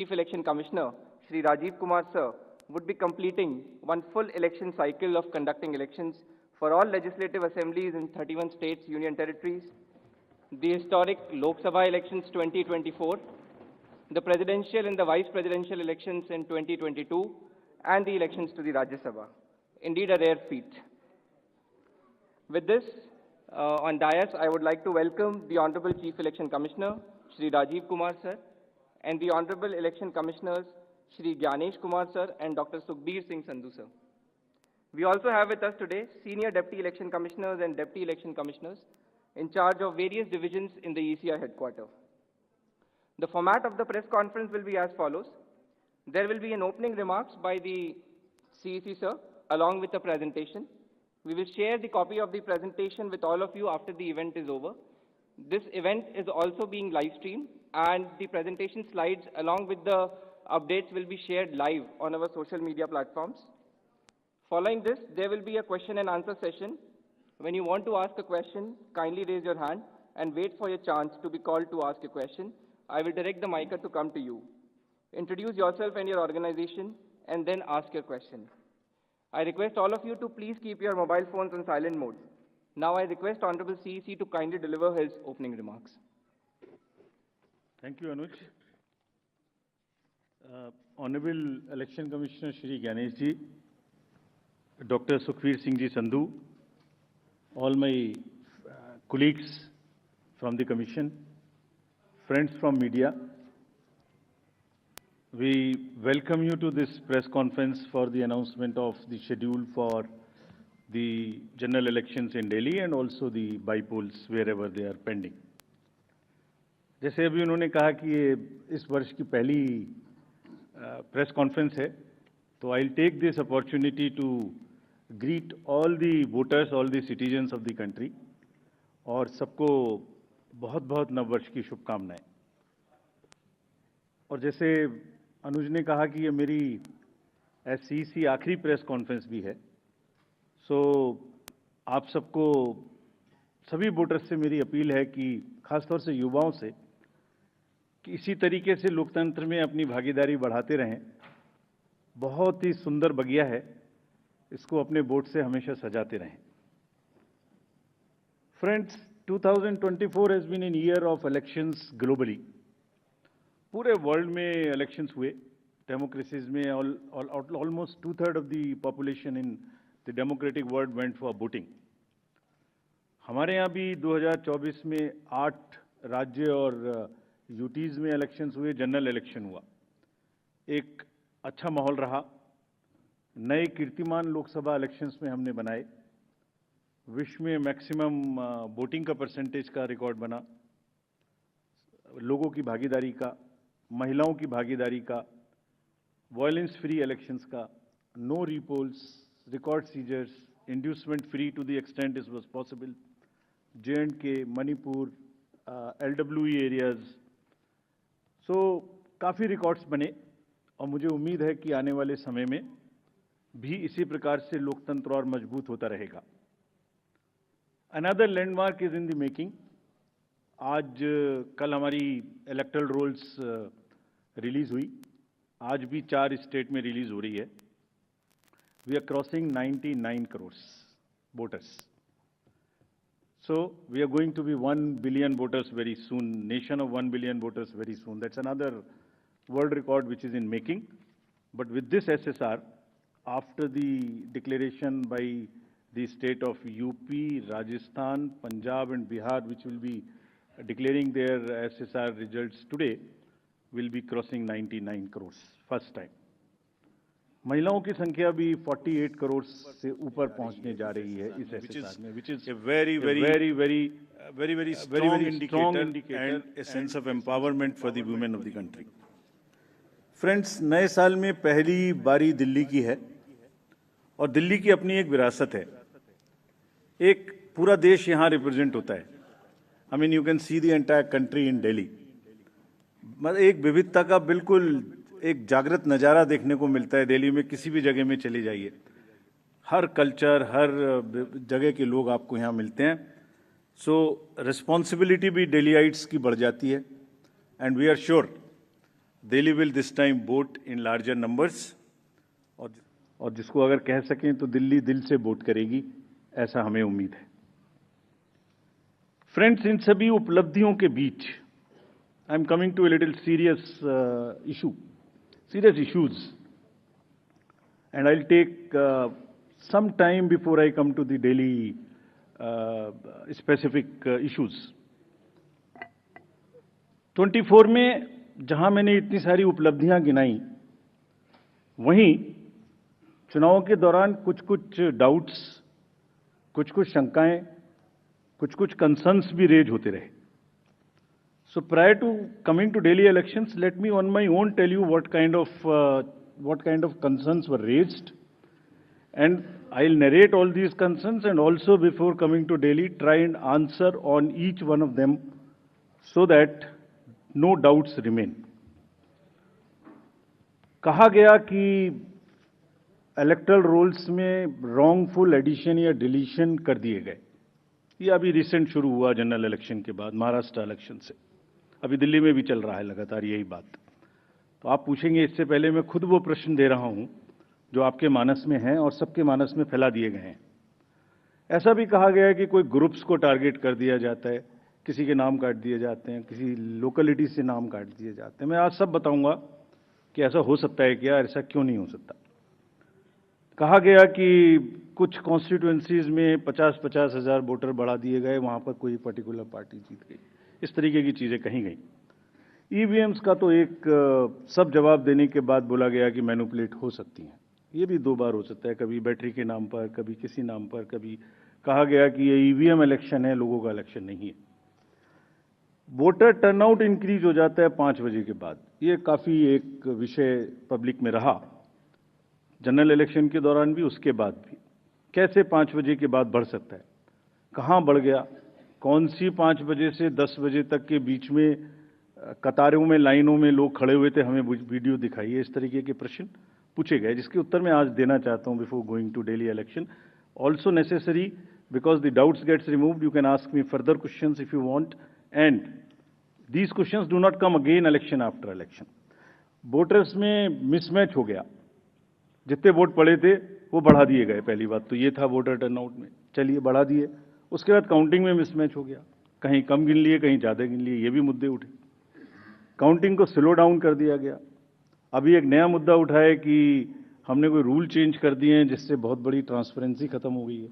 Chief Election Commissioner, Shri Rajiv Kumar Sir, would be completing one full election cycle of conducting elections for all legislative assemblies in 31 states, union territories, the historic Lok Sabha elections 2024, the presidential and the vice presidential elections in 2022, and the elections to the Rajya Sabha. Indeed, a rare feat. With this, on dais, I would like to welcome the Honorable Chief Election Commissioner, Shri Rajiv Kumar Sir, and the Honorable Election Commissioners, Shri Gyanesh Kumar Sir and Dr. Sukhbir Singh Sandhu Sir. We also have with us today Senior Deputy Election Commissioners and Deputy Election Commissioners in charge of various divisions in the ECI headquarters. The format of the press conference will be as follows. There will be an opening remarks by the CEC Sir along with a presentation. We will share the copy of the presentation with all of you after the event is over. This event is also being live streamed and the presentation slides along with the updates will be shared live on our social media platforms. Following this, there will be a question and answer session. When you want to ask a question, kindly raise your hand and wait for your chance to be called to ask a question. I will direct the mic to come to you. Introduce yourself and your organization and then ask your question. I request all of you to please keep your mobile phones on silent mode. Now I request Honorable CEC to kindly deliver his opening remarks. Thank you, Anuj. Honorable Election Commissioner Shri Gyanesh Ji, Dr. Sukhbir Singh Ji Sandhu, all my colleagues from the Commission, friends from media, we welcome you to this press conference for the announcement of the schedule for the general elections in Delhi and also the by-polls wherever they are pending. जैसे अभी उन्होंने कहा कि ये इस वर्ष की पहली प्रेस कॉन्फ्रेंस है, तो I will take this opportunity to greet all the voters, all the citizens of the country और सबको बहुत बहुत नववर्ष की शुभकामनाएं। और जैसे अनुज ने कहा कि ये मेरी एससीसी आखिरी प्रेस कॉन्फ्रेंस भी है, सो आप सबको, सभी वोटर्स से मेरी अपील है कि खासतौर से युवाओं से कि इसी तरीके से लोकतंत्र में अपनी भागीदारी बढ़ाते रहें। बहुत ही सुंदर बगिया है, इसको अपने वोट से हमेशा सजाते रहें। Friends, 2024 has been an year of elections globally. पूरे वर्ल्ड में इलेक्शंस हुए, डेमोक्रेसीज में almost 2/3 of the population in the democratic world went for voting. हमारे यहाँ भी 2024 में 8 राज्य और यूटीज में इलेक्शंस हुए, जनरल इलेक्शन हुआ। एक अच्छा माहौल रहा, नए कीर्तिमान लोकसभा इलेक्शंस में हमने बनाए, विश्व में मैक्सिमम वोटिंग का परसेंटेज का रिकॉर्ड बना, लोगों की भागीदारी का, महिलाओं की भागीदारी का, वायलेंस फ्री इलेक्शंस का, no repolls, record seizures, inducement free to the extent it was possible, J&K, Manipur, LWE areas. So काफ़ी रिकॉर्ड्स बने और मुझे उम्मीद है कि आने वाले समय में भी इसी प्रकार से लोकतंत्र और मजबूत होता रहेगा। Another landmark is in the making. आज कल हमारी इलेक्टोरल रोल्स रिलीज हुई, आज भी 4 स्टेट में रिलीज हो रही है। We are crossing 99 crore voters. So we are going to be 1 billion voters very soon, nation of 1 billion voters very soon. That's another world record which is in making. But with this SSR, after the declaration by the state of UP, Rajasthan, Punjab and Bihar, which will be declaring their SSR results today, will be crossing 99 crores, first time. महिलाओं की संख्या भी 48 करोड़ से ऊपर पहुंचने जा रही है इस एसएसआर में, which is a very strong indicator and a sense of empowerment for the women of the country. Friends, नए साल में पहली बारी दिल्ली की है और दिल्ली की अपनी एक विरासत है। एक पूरा देश यहाँ रिप्रेजेंट होता है। I mean you can see the entire country in Delhi. मतलब एक विविधता का बिल्कुल एक जागृत नज़ारा देखने को मिलता है। दिल्ली में किसी भी जगह में चले जाइए, हर कल्चर, हर जगह के लोग आपको यहाँ मिलते हैं। सो रिस्पॉन्सिबिलिटी भी दिल्लीइट्स की बढ़ जाती है and we are sure Delhi will this time vote in larger numbers. और जिसको अगर कह सकें तो दिल्ली दिल से वोट करेगी, ऐसा हमें उम्मीद है। फ्रेंड्स, इन सभी उपलब्धियों के बीच I am coming to a little serious issues, and I'll take some time before I come to the Delhi specific issues. 24 में जहां मैंने इतनी सारी उपलब्धियां गिनाई, वहीं चुनाव के दौरान कुछ डाउट्स, कुछ शंकाएं, कुछ कंसर्न्स भी रेज होते रहे. So prior to coming to Delhi elections, let me on my own tell you what kind of concerns were raised, and I'll narrate all these concerns, and also before coming to Delhi try and answer on each one of them so that no doubts remain. कहा गया कि electoral rolls में wrongful addition या deletion कर दिए गए. ये अभी रिसेंट शुरू हुआ जनरल इलेक्शन के बाद, महाराष्ट्र इलेक्शन से. अभी दिल्ली में भी चल रहा है लगातार यही बात. तो आप पूछेंगे, इससे पहले मैं खुद वो प्रश्न दे रहा हूं जो आपके मानस में हैं और सबके मानस में फैला दिए गए हैं. ऐसा भी कहा गया है कि कोई ग्रुप्स को टारगेट कर दिया जाता है, किसी के नाम काट दिए जाते हैं, किसी लोकेलिटी से नाम काट दिए जाते हैं. मैं आज सब बताऊंगा कि ऐसा हो सकता है क्या, ऐसा क्यों नहीं हो सकता. कहा गया कि कुछ कॉन्स्टिट्यूएंसीज में 50-50 हज़ार वोटर बढ़ा दिए गए, वहां पर कोई पर्टिकुलर पार्टी जीत गई. इस तरीके की चीजें कही गई. ईवीएम्स का तो एक सब जवाब देने के बाद बोला गया कि मैनिपुलेट हो सकती हैं. ये भी 2 बार हो सकता है, कभी बैटरी के नाम पर, कभी किसी नाम पर, कभी कहा गया कि ये ईवीएम इलेक्शन है, लोगों का इलेक्शन नहीं है. वोटर टर्नआउट इंक्रीज हो जाता है 5 बजे के बाद. ये काफी एक विषय पब्लिक में रहा, जनरल इलेक्शन के दौरान भी, उसके बाद भी. कैसे 5 बजे के बाद बढ़ सकता है, कहां बढ़ गया, कौन सी 5 बजे से 10 बजे तक के बीच में कतारों में, लाइनों में लोग खड़े हुए थे, हमें वीडियो दिखाइए. इस तरीके के प्रश्न पूछे गए, जिसके उत्तर मैं आज देना चाहता हूं before going to Delhi election. Also necessary, because the doubts gets removed, you can ask me further questions if you want, and these questions do not come again election after election. Voters में mismatch हो गया, जितने vote पड़े थे वो बढ़ा दिए गए. पहली बात तो ये था वोटर टर्नआउट में, चलिए बढ़ा दिए. उसके बाद काउंटिंग में मिसमैच हो गया, कहीं कम गिन लिए, कहीं ज्यादा गिन लिए. ये भी मुद्दे उठे. काउंटिंग को स्लो डाउन कर दिया गया. अभी एक नया मुद्दा उठा है कि हमने कोई रूल चेंज कर दिए हैं जिससे बहुत बड़ी ट्रांसपेरेंसी खत्म हो गई है.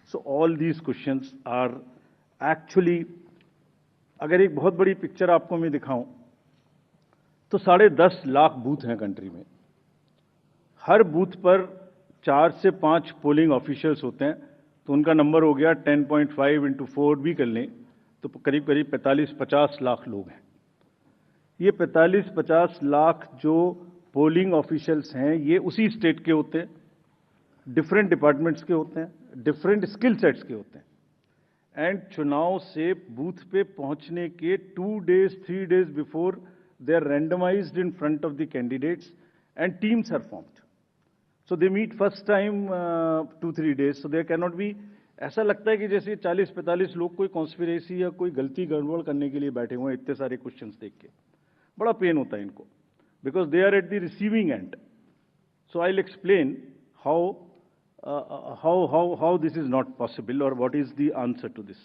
So all these questions are actually, अगर एक बहुत बड़ी पिक्चर आपको मैं दिखाऊं तो 10.5 लाख बूथ हैं कंट्री में. हर बूथ पर 4 से 5 पोलिंग ऑफिशियल्स होते हैं, तो उनका नंबर हो गया 10.5 × 4 भी कर लें तो करीब 45-50 लाख लोग हैं. ये 45-50 लाख जो पोलिंग ऑफिशियल्स हैं, ये उसी स्टेट के होते हैं, डिफरेंट डिपार्टमेंट्स के होते हैं, डिफरेंट स्किल सेट्स के होते हैं. एंड चुनाव से बूथ पे पहुंचने के 2 days 3 days before they are randomised in front of the candidates and teams are formed. So they meet first time 2-3 days. So there cannot be, ऐसा लगता है कि जैसे 40-45 लोग कोई कॉन्स्पिरेसी या कोई गलती गड़बड़ करने के लिए बैठे हुए हैं. इतने सारे क्वेश्चंस देख के बड़ा पेन होता है इनको, because they are at the receiving end. So I will explain how this is not possible or what is the answer to this.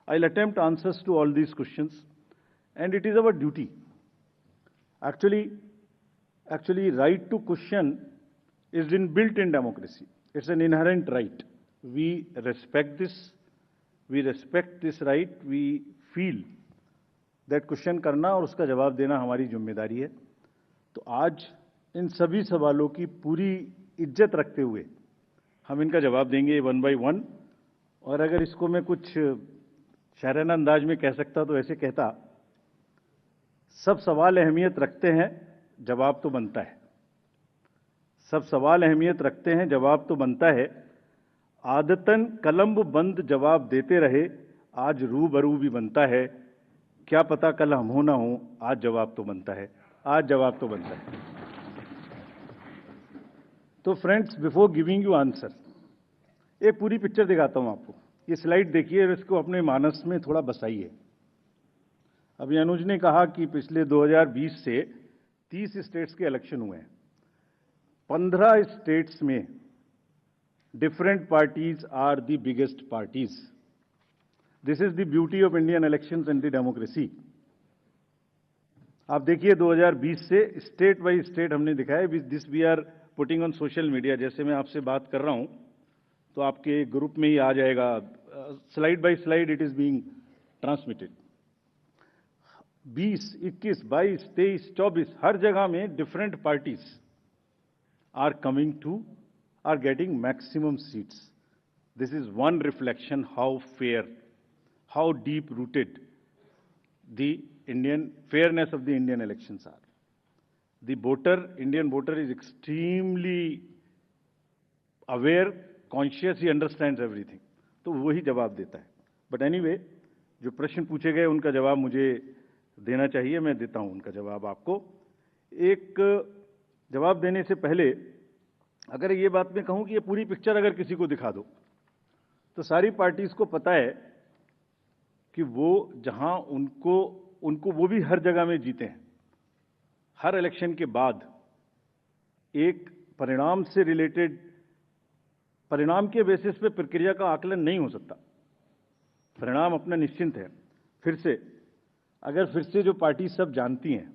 I'll attempt answers to all these questions, and it is our duty. Actually, right to question is inbuilt in democracy. It's an inherent right. We respect this. We respect this right. We feel that question करना और उसका जवाब देना हमारी जिम्मेदारी है. तो आज इन सभी सवालों की पूरी इज्जत रखते हुए हम इनका जवाब देंगे 1 by 1. और अगर इसको मैं कुछ शायराना अंदाज में कह सकता तो ऐसे कहता, सब सवाल अहमियत रखते हैं, जवाब तो बनता है. सब सवाल अहमियत रखते हैं, जवाब तो बनता है. आदतन कलम बंद जवाब देते रहे, आज रूबरू भी बनता है. क्या पता कल हम हो ना हो, आज जवाब तो बनता है. आज जवाब तो बनता है. तो friends, before giving you answer, एक पूरी पिक्चर दिखाता हूं आपको. ये स्लाइड देखिए और इसको अपने मानस में थोड़ा बसाइए. अभी अनुज ने कहा कि पिछले 2020 से 30 स्टेट्स के इलेक्शन हुए हैं। 15 स्टेट्स में different parties are the biggest parties. This is the beauty of Indian elections and the democracy. आप देखिए 2020 से स्टेट बाय स्टेट हमने दिखाया, this we are putting on social media. जैसे मैं आपसे बात कर रहा हूं तो आपके ग्रुप में ही आ जाएगा, slide bye slide it is being transmitted. 20, 21, 22, 23, 24 हर जगह में different parties are coming to, are getting maximum seats. This is one reflection how fair, how deep rooted the fairness of the Indian elections are. The voter, Indian voter is extremely aware, conscious, he understands everything. तो वही जवाब देता है। But anyway, जो प्रश्न पूछे गए उनका जवाब मुझे देना चाहिए, मैं देता हूं उनका जवाब आपको। एक जवाब देने से पहले अगर ये बात मैं कहूं कि ये पूरी पिक्चर अगर किसी को दिखा दो तो सारी पार्टीज को पता है कि वो जहां उनको वो भी हर जगह में जीते हैं। हर इलेक्शन के बाद एक परिणाम से रिलेटेड, परिणाम के बेसिस पे प्रक्रिया का आकलन नहीं हो सकता। परिणाम अपना निश्चिंत है। फिर से जो पार्टी सब जानती हैं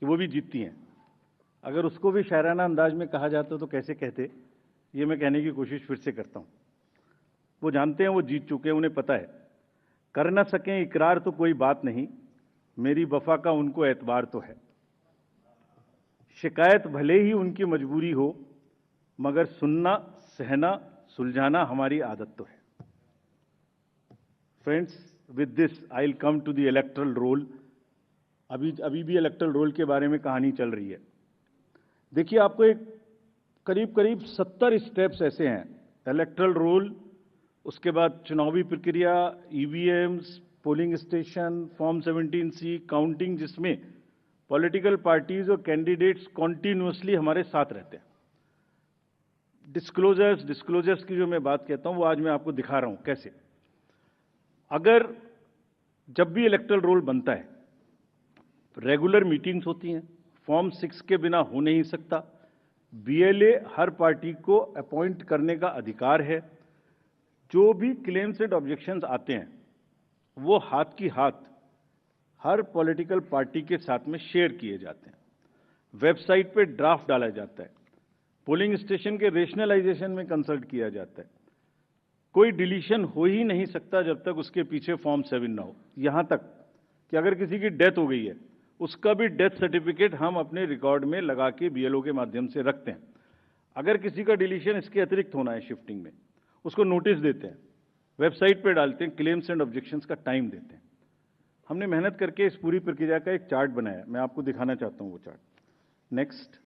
कि वो भी जीतती हैं, अगर उसको भी शायराना अंदाज में कहा जाता तो कैसे कहते, ये मैं कहने की कोशिश फिर से करता हूं। वो जानते हैं वो जीत चुके हैं, उन्हें पता है। कर न सकें इकरार तो कोई बात नहीं, मेरी वफा का उनको एतबार तो है। शिकायत भले ही उनकी मजबूरी हो, मगर सुनना, सहना, सुलझाना हमारी आदत तो है। Friends, with this I will come to the electoral roll. अभी भी इलेक्टरल रोल के बारे में कहानी चल रही है। देखिए, आपको एक करीब 70 स्टेप्स ऐसे हैं। इलेक्टरल रोल, उसके बाद चुनावी प्रक्रिया, EVMs, polling station, form 17C, counting, जिसमें पॉलिटिकल पार्टीज और कैंडिडेट्स कॉन्टिन्यूअसली हमारे साथ रहते हैं। डिस्क्लोजर्स की जो मैं बात कहता हूं वो आज मैं आपको दिखा रहा हूं कैसे। अगर जब भी इलेक्टरल रोल बनता है, रेगुलर मीटिंग्स होती हैं, फॉर्म 6 के बिना हो नहीं सकता। बीएलए हर पार्टी को अपॉइंट करने का अधिकार है। जो भी क्लेम्स एंड ऑब्जेक्शंस आते हैं वो हाथ की हाथ हर पॉलिटिकल पार्टी के साथ में शेयर किए जाते हैं। वेबसाइट पे ड्राफ्ट डाला जाता है। पोलिंग स्टेशन के रेशनलाइजेशन में कंसल्ट किया जाता है। कोई डिलीशन हो ही नहीं सकता जब तक उसके पीछे फॉर्म 7 ना हो। यहां तक कि अगर किसी की डेथ हो गई है, उसका भी डेथ सर्टिफिकेट हम अपने रिकॉर्ड में लगा के बीएलओ के माध्यम से रखते हैं। अगर किसी का डिलीशन इसके अतिरिक्त होना है शिफ्टिंग में, उसको नोटिस देते हैं, वेबसाइट पे डालते हैं, क्लेम्स एंड ऑब्जेक्शंस का टाइम देते हैं। हमने मेहनत करके इस पूरी प्रक्रिया का एक चार्ट बनाया, मैं आपको दिखाना चाहता हूं वो चार्ट। नेक्स्ट।